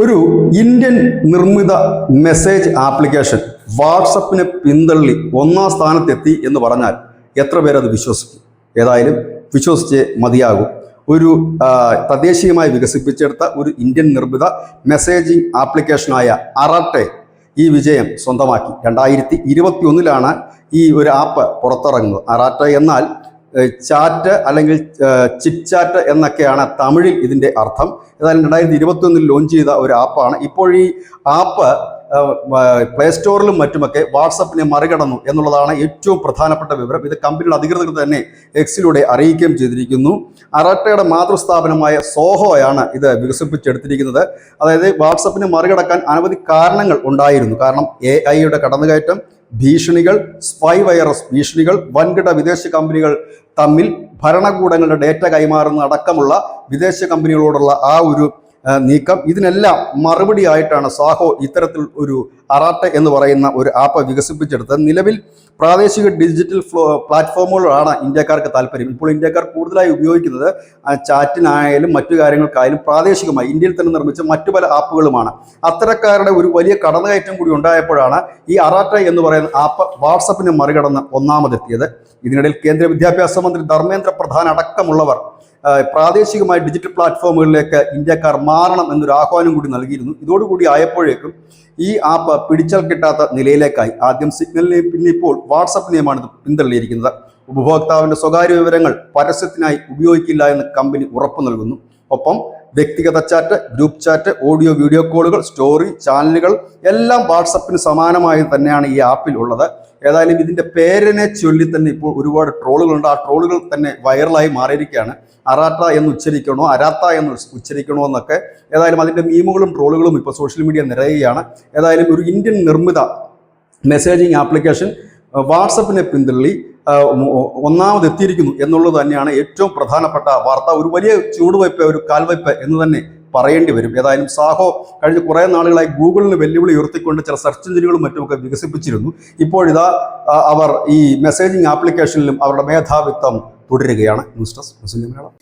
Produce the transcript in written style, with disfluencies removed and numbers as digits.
ഒരു ഇന്ത്യൻ നിർമ്മിത message application വാട്സപ്പിനെ പിന്തള്ളി ഒന്നാം സ്ഥാനത്തെത്തി എന്ന് പറഞ്ഞാൽ എത്ര പേരത് വിശ്വസിക്കും? ഏതായാലും വിശ്വസിച്ചേ മതിയാകും. ഒരു തദ്ദേശീയമായി വികസിപ്പിച്ചെടുത്ത ഒരു ഇന്ത്യൻ നിർമ്മിത മെസ്സേജിംഗ് ആപ്ലിക്കേഷനായ അറാട്ടെ ഈ വിജയം സ്വന്തമാക്കി. 2021 ഈ ഒരു ആപ്പ് പുറത്തിറങ്ങുന്നത്. അറാട്ടെ എന്നാൽ ചാറ്റ് അല്ലെങ്കിൽ ചിറ്റ് ചാറ്റ് എന്നൊക്കെയാണ് തമിഴിൽ ഇതിൻ്റെ അർത്ഥം. ഏതായാലും 2021 ലോഞ്ച് ചെയ്ത ഒരു ആപ്പാണ്. ഇപ്പോൾ ഈ ആപ്പ് പ്ലേ സ്റ്റോറിലും മറ്റുമൊക്കെ വാട്സപ്പിനെ മറികടന്നു എന്നുള്ളതാണ് ഏറ്റവും പ്രധാനപ്പെട്ട വിവരം. ഇത് കമ്പനിയുടെ അധികൃതർ തന്നെ എക്സിലൂടെ അറിയിക്കുകയും ചെയ്തിരിക്കുന്നു. അറാട്ടയുടെ മാതൃസ്ഥാപനമായ സോഹോയാണ് ഇത് വികസിപ്പിച്ചെടുത്തിരിക്കുന്നത്. അതായത് വാട്സപ്പിനെ മറികടക്കാൻ അനവധി കാരണങ്ങൾ ഉണ്ടായിരുന്നു. കാരണം AI കടന്നുകയറ്റം, ഭീഷണികൾ, സ്പൈ വൈറസ് ഭീഷണികൾ, വൻകിട വിദേശ കമ്പനികൾ തമ്മിൽ ഭരണകൂടങ്ങളുടെ ഡേറ്റ കൈമാറുന്ന അടക്കമുള്ള വിദേശ കമ്പനികളോടുള്ള ആ ഒരു നീക്കം, ഇതിനെല്ലാം മറുപടിയായിട്ടാണ് സാഹോ ഇത്തരത്തിൽ ഒരു അറാട്ടെ എന്ന് പറയുന്ന ഒരു ആപ്പ് വികസിപ്പിച്ചെടുത്തത്. നിലവിൽ പ്രാദേശിക ഡിജിറ്റൽ പ്ലാറ്റ്ഫോമുകളാണ് ഇന്ത്യക്കാർക്ക് താല്പര്യം. ഇപ്പോൾ ഇന്ത്യക്കാർ കൂടുതലായി ഉപയോഗിക്കുന്നത് ചാറ്റിനായാലും മറ്റു കാര്യങ്ങൾക്കായാലും പ്രാദേശികമായി ഇന്ത്യയിൽ തന്നെ നിർമ്മിച്ച മറ്റു പല ആപ്പുകളുമാണ്. അത്തരക്കാരുടെ ഒരു വലിയ കടന്നുകയറ്റം കൂടി ഉണ്ടായപ്പോഴാണ് ഈ അറാട്ടെ എന്ന് പറയുന്ന ആപ്പ് വാട്സപ്പിനെ മറികടന്ന് ഒന്നാമതെത്തിയത്. ഇതിനിടയിൽ കേന്ദ്ര വിദ്യാഭ്യാസ മന്ത്രി ധർമ്മേന്ദ്ര പ്രധാൻ അടക്കമുള്ളവർ പ്രാദേശികമായ ഡിജിറ്റൽ പ്ലാറ്റ്ഫോമുകളിലേക്ക് ഇന്ത്യക്കാർ മാറണം എന്നൊരു ആഹ്വാനം കൂടി നൽകിയിരുന്നു. ഇതോടുകൂടി ആയപ്പോഴേക്കും ഈ ആപ്പ് പിടിച്ചാൽ കിട്ടാത്ത നിലയിലേക്കായി. ആദ്യം സിഗ്നലിനെയും പിന്നെ ഇപ്പോൾ വാട്സപ്പിനെയുമാണ് ഇത് പിന്തള്ളിയിരിക്കുന്നത്. ഉപഭോക്താവിൻ്റെ സ്വകാര്യ വിവരങ്ങൾ പരസ്യത്തിനായി ഉപയോഗിക്കില്ല എന്ന് കമ്പനി ഉറപ്പു നൽകുന്നു. ഒപ്പം വ്യക്തിഗത chat, group chat, audio video കോളുകൾ, സ്റ്റോറി, ചാനലുകൾ എല്ലാം വാട്സപ്പിന് സമാനമായി തന്നെയാണ് ഈ ആപ്പിൽ ഉള്ളത്. ഏതായാലും ഇതിൻ്റെ പേരിനെ ചൊല്ലി തന്നെ ഇപ്പോൾ ഒരുപാട് ട്രോളുകളുണ്ട്. ആ ട്രോളുകൾ തന്നെ വൈറലായി മാറിയിരിക്കുകയാണ്. അറാട്ട എന്ന് ഉച്ചരിക്കണോ, അരാത്ത എന്ന് ഉച്ചരിക്കണോ എന്നൊക്കെ. ഏതായാലും അതിൻ്റെ മീമുകളും ട്രോളുകളും ഇപ്പോൾ സോഷ്യൽ മീഡിയ നിറയുകയാണ്. ഏതായാലും ഒരു ഇന്ത്യൻ നിർമ്മിത മെസ്സേജിങ് ആപ്ലിക്കേഷൻ വാട്സപ്പിനെ പിന്തള്ളി ഒന്നാമതെത്തിയിരിക്കുന്നു എന്നുള്ളത് തന്നെയാണ് ഏറ്റവും പ്രധാനപ്പെട്ട വാർത്ത. ഒരു വലിയ ചൂടുവയ്പ്, ഒരു കാൽവയ്പ് എന്ന് തന്നെ പറയേണ്ടി വരും. ഏതായാലും സാഹോ കഴിഞ്ഞ കുറേ നാളുകളായി ഗൂഗിളിന് വെല്ലുവിളി ഉയർത്തിക്കൊണ്ട് ചില സെർച്ച് എഞ്ചിനുകളും മറ്റുമൊക്കെ വികസിപ്പിച്ചിരുന്നു. ഇപ്പോഴിതാ അവർ ഈ മെസ്സേജിംഗ് ആപ്ലിക്കേഷനിലും അവരുടെ മേധാവിത്വം തുടരുകയാണ്. News desk Malayalam.